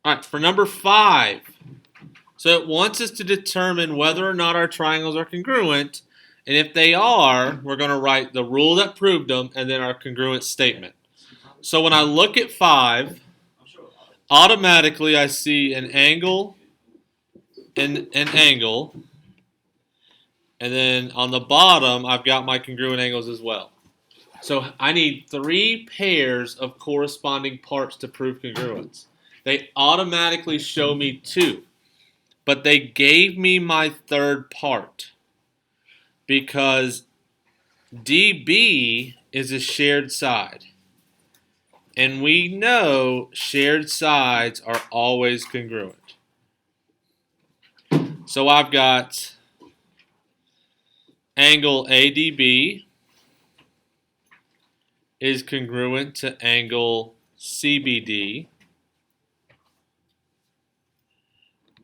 All right, for number 5. So it wants us to determine whether or not our triangles are congruent. And if they are, we're going to write the rule that proved them and then our congruent statement. So when I look at 5, automatically I see an angle and an angle. And then on the bottom, I've got my congruent angles as well. So I need 3 pairs of corresponding parts to prove congruence. They automatically show me 2. But they gave me my third part because DB is a shared side. And we know shared sides are always congruent. So I've got angle ADB is congruent to angle CBD.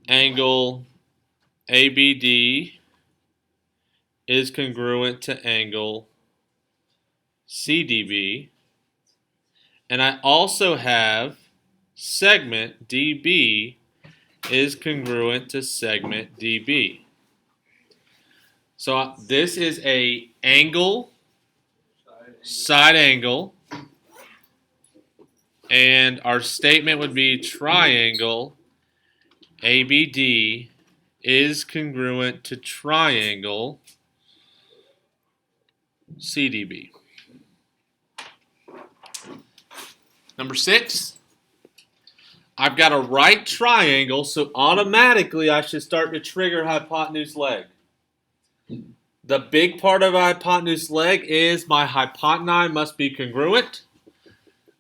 Angle ABD is congruent to angle CDB. And I also have segment DB is congruent to segment DB. So this is a angle, side angle, and our statement would be triangle ABD is congruent to triangle CDB. Number 6, I've got a right triangle, so automatically I should start to trigger hypotenuse leg. The big part of a hypotenuse leg is my hypotenuse must be congruent.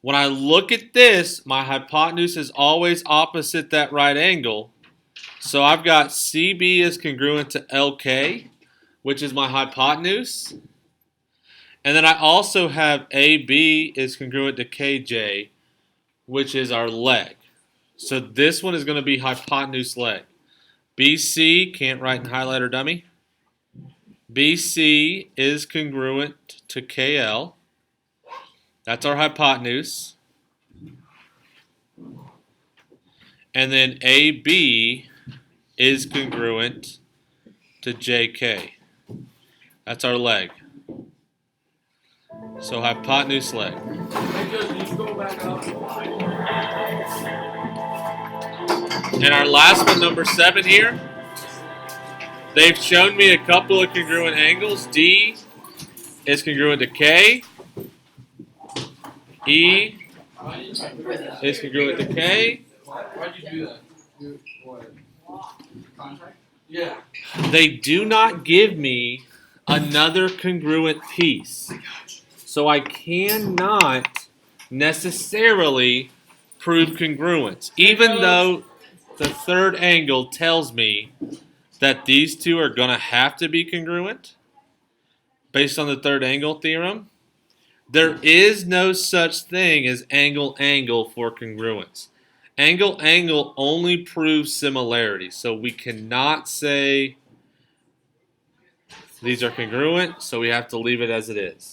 When I look at this, my hypotenuse is always opposite that right angle. So I've got CB is congruent to LK, which is my hypotenuse. And then I also have AB is congruent to KJ, which is our leg. So this one is going to be hypotenuse leg. BC, can't write in highlighter dummy. BC is congruent to KL. That's our hypotenuse. And then AB is congruent to JK. That's our leg. So hypotenuse leg. And our last one, number 7 here. They've shown me a couple of congruent angles. D is congruent to K. E is congruent to K. Why'd you do that? What? Contract? Yeah. They do not give me another congruent piece. So I cannot necessarily prove congruence. Even though the third angle tells me that these two are going to have to be congruent based on the third angle theorem, there is no such thing as angle-angle for congruence. Angle-angle only proves similarity. So we cannot say these are congruent, so we have to leave it as it is.